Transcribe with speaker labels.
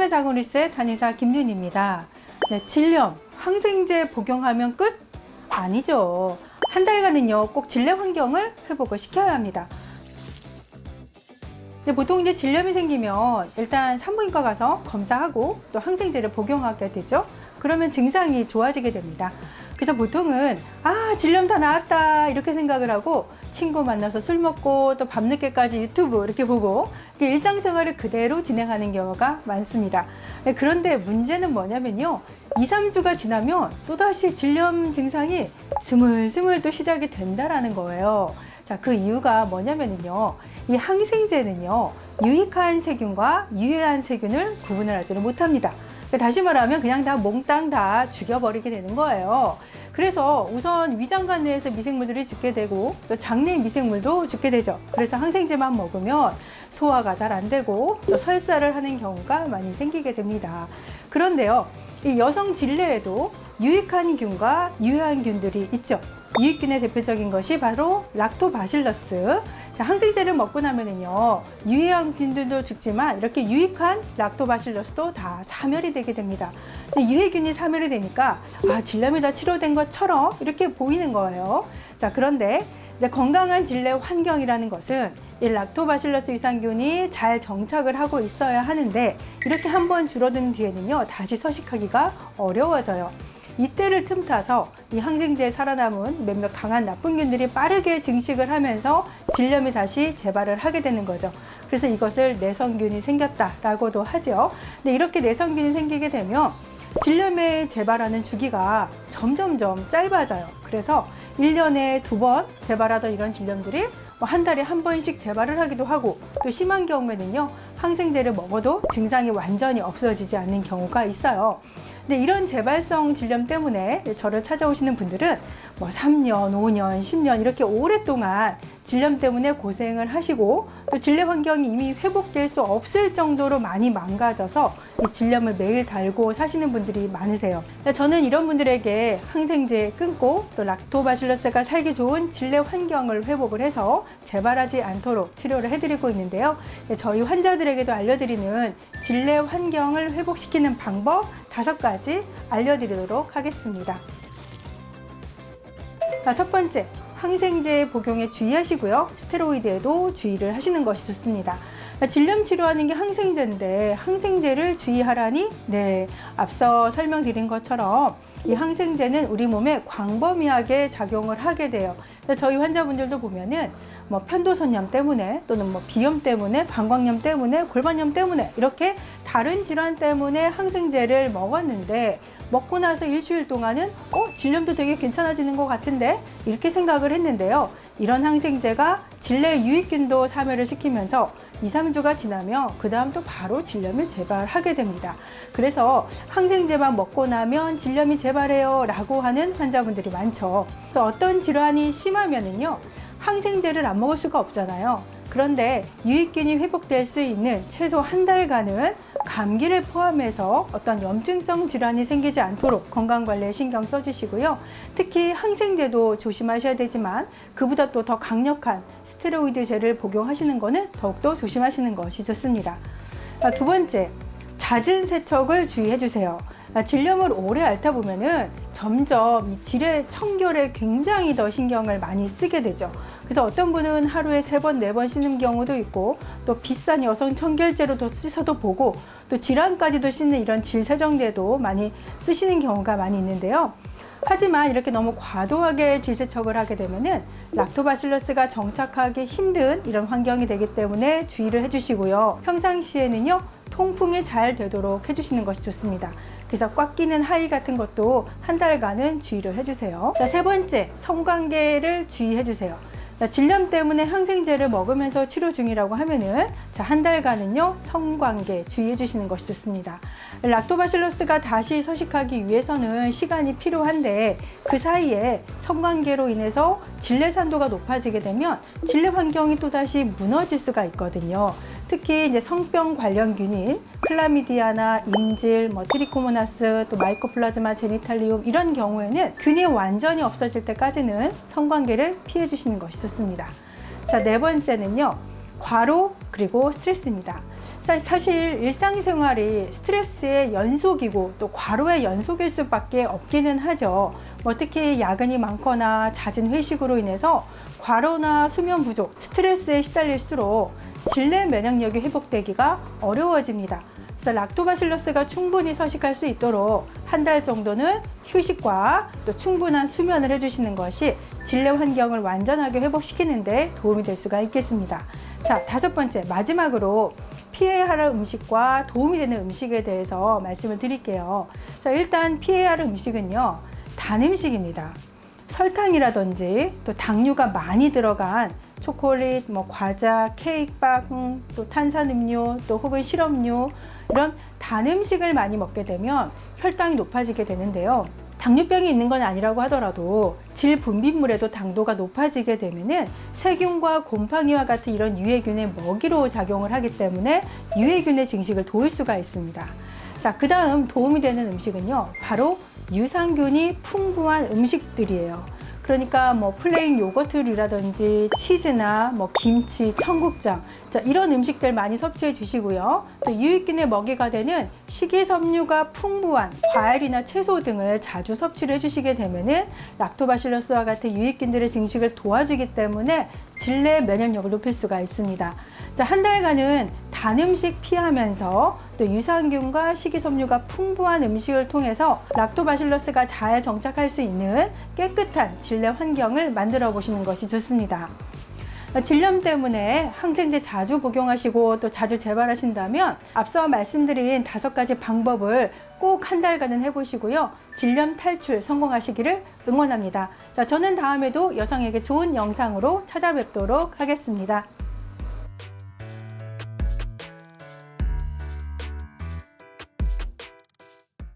Speaker 1: 한의사장으로서의 한의사 김윤희입니다. 네, 질염, 항생제 복용하면 끝? 아니죠. 한 달간은요, 꼭 질내 환경을 회복을 시켜야 합니다. 보통 이제 질염이 생기면 일단 산부인과 가서 검사하고 또 항생제를 복용하게 되죠. 그러면 증상이 좋아지게 됩니다. 그래서 보통은 질염 다 나았다 이렇게 생각을 하고 친구 만나서 술 먹고 또 밤늦게까지 유튜브 이렇게 보고 일상생활을 그대로 진행하는 경우가 많습니다. 그런데 문제는 뭐냐면요, 2~3주가 지나면 또다시 질염 증상이 스물스물 또 시작이 된다라는 거예요. 자, 그 이유가 뭐냐면요, 이 항생제는요, 유익한 세균과 유해한 세균을 구분을 하지는 못합니다. 다시 말하면 그냥 다 몽땅 다 죽여버리게 되는 거예요. 그래서 우선 위장관 내에서 미생물들이 죽게 되고 또 장내 미생물도 죽게 되죠. 그래서 항생제만 먹으면 소화가 잘 안 되고 또 설사를 하는 경우가 많이 생기게 됩니다. 그런데요, 이 여성 질내에도 유익한 균과 유해한 균들이 있죠. 유익균의 대표적인 것이 바로 락토바실러스. 자, 항생제를 먹고 나면은요, 유해한 균들도 죽지만 이렇게 유익한 락토바실러스도 다 사멸이 되게 됩니다. 유해균이 사멸이 되니까 질염이 다 치료된 것처럼 이렇게 보이는 거예요. 자, 그런데 이제 건강한 질내 환경이라는 것은 이 락토바실러스 유산균이 잘 정착을 하고 있어야 하는데, 이렇게 한번 줄어든 뒤에는요, 다시 서식하기가 어려워져요. 이때를 틈타서 이 항생제에 살아남은 몇몇 강한 나쁜 균들이 빠르게 증식을 하면서 질염이 다시 재발을 하게 되는 거죠. 그래서 이것을 내성균이 생겼다라고도 하죠. 근데 이렇게 내성균이 생기게 되면 질염의 재발하는 주기가 점점점 짧아져요. 그래서 1년에 2번 재발하던 이런 질염들이 한 달에 한 번씩 재발을 하기도 하고, 또 심한 경우에는요, 항생제를 먹어도 증상이 완전히 없어지지 않는 경우가 있어요. 근데 이런 재발성 질염 때문에 저를 찾아오시는 분들은 3년, 5년, 10년 이렇게 오랫동안 질염 때문에 고생을 하시고, 또 질내 환경이 이미 회복될 수 없을 정도로 많이 망가져서 이 질염을 매일 달고 사시는 분들이 많으세요. 저는 이런 분들에게 항생제 끊고 또 락토바실러스가 살기 좋은 질내 환경을 회복을 해서 재발하지 않도록 치료를 해드리고 있는데요. 저희 환자들에게도 알려드리는 질내 환경을 회복시키는 방법 5가지 알려드리도록 하겠습니다. 첫 번째, 항생제 복용에 주의하시고요. 스테로이드에도 주의를 하시는 것이 좋습니다. 질염 치료하는 게 항생제인데 항생제를 주의하라니? 네, 앞서 설명드린 것처럼 이 항생제는 우리 몸에 광범위하게 작용을 하게 돼요. 저희 환자분들도 보면은 편도선염 때문에 또는 비염 때문에, 방광염 때문에, 골반염 때문에 이렇게 다른 질환 때문에 항생제를 먹었는데, 먹고 나서 일주일 동안은 질염도 되게 괜찮아지는 것 같은데 이렇게 생각을 했는데요, 이런 항생제가 질내 유익균도 사멸을 시키면서 2~3주가 지나면 그 다음 또 바로 질염이 재발하게 됩니다. 그래서 항생제만 먹고 나면 질염이 재발해요 라고 하는 환자분들이 많죠. 그래서 어떤 질환이 심하면은요, 항생제를 안 먹을 수가 없잖아요. 그런데 유익균이 회복될 수 있는 최소 한 달간은 감기를 포함해서 어떤 염증성 질환이 생기지 않도록 건강관리에 신경 써주시고요. 특히 항생제도 조심하셔야 되지만 그보다 또 더 강력한 스테로이드제를 복용하시는 것은 더욱더 조심하시는 것이 좋습니다. 두 번째, 잦은 세척을 주의해 주세요. 질염을 오래 앓다 보면은 점점 이 질의 청결에 굉장히 더 신경을 많이 쓰게 되죠. 그래서 어떤 분은 하루에 3번, 4번 씻는 경우도 있고, 또 비싼 여성 청결제로 더 씻어도 보고, 또 질환까지도 씻는 이런 질세정제도 많이 쓰시는 경우가 많이 있는데요. 하지만 이렇게 너무 과도하게 질세척을 하게 되면은 락토바실러스가 정착하기 힘든 이런 환경이 되기 때문에 주의를 해주시고요. 평상시에는요, 통풍이 잘 되도록 해주시는 것이 좋습니다. 그래서 꽉 끼는 하의 같은 것도 한 달간은 주의를 해주세요. 자, 3번째, 성관계를 주의해주세요. 질염 때문에 항생제를 먹으면서 치료 중이라고 하면은 한 달간은요, 성관계 주의해 주시는 것이 좋습니다. 락토바실러스가 다시 서식하기 위해서는 시간이 필요한데, 그 사이에 성관계로 인해서 질내 산도가 높아지게 되면 질내 환경이 또다시 무너질 수가 있거든요. 특히 이제 성병 관련균인 클라미디아나 임질, 트리코모나스, 또 마이코플라즈마 제니탈리움 이런 경우에는 균이 완전히 없어질 때까지는 성관계를 피해 주시는 것이 좋습니다. 자, 4번째는요, 과로 그리고 스트레스입니다. 사실 일상생활이 스트레스의 연속이고 또 과로의 연속일 수밖에 없기는 하죠. 특히 야근이 많거나 잦은 회식으로 인해서 과로나 수면 부족, 스트레스에 시달릴수록 질내 면역력이 회복되기가 어려워집니다. 그래서 락토바실러스가 충분히 서식할 수 있도록 한 달 정도는 휴식과 또 충분한 수면을 해주시는 것이 질내 환경을 완전하게 회복시키는 데 도움이 될 수가 있겠습니다. 자, 5번째, 마지막으로 피해야 할 음식과 도움이 되는 음식에 대해서 말씀을 드릴게요. 자, 일단 피해야 할 음식은요, 단 음식입니다. 설탕이라든지 또 당류가 많이 들어간 초콜릿, 과자, 케이크빵, 또 탄산음료, 또 혹은 실험류, 이런 단 음식을 많이 먹게 되면 혈당이 높아지게 되는데요. 당뇨병이 있는 건 아니라고 하더라도 질 분비물에도 당도가 높아지게 되면은 세균과 곰팡이와 같은 이런 유해균의 먹이로 작용을 하기 때문에 유해균의 증식을 도울 수가 있습니다. 자, 그 다음 도움이 되는 음식은요, 바로 유산균이 풍부한 음식들이에요. 그러니까 플레인 요거트류라든지 치즈나 김치, 청국장, 자, 이런 음식들 많이 섭취해 주시고요. 또 유익균의 먹이가 되는 식이섬유가 풍부한 과일이나 채소 등을 자주 섭취를 해주시게 되면은 락토바실러스와 같은 유익균들의 증식을 도와주기 때문에 질내 면역력을 높일 수가 있습니다. 자, 한 달간은 단 음식 피하면서 또 유산균과 식이섬유가 풍부한 음식을 통해서 락토바실러스가 잘 정착할 수 있는 깨끗한 질내 환경을 만들어 보시는 것이 좋습니다. 질염 때문에 항생제 자주 복용하시고 또 자주 재발하신다면 앞서 말씀드린 5가지 방법을 꼭 한 달간은 해보시고요. 질염 탈출 성공하시기를 응원합니다. 자, 저는 다음에도 여성에게 좋은 영상으로 찾아뵙도록 하겠습니다.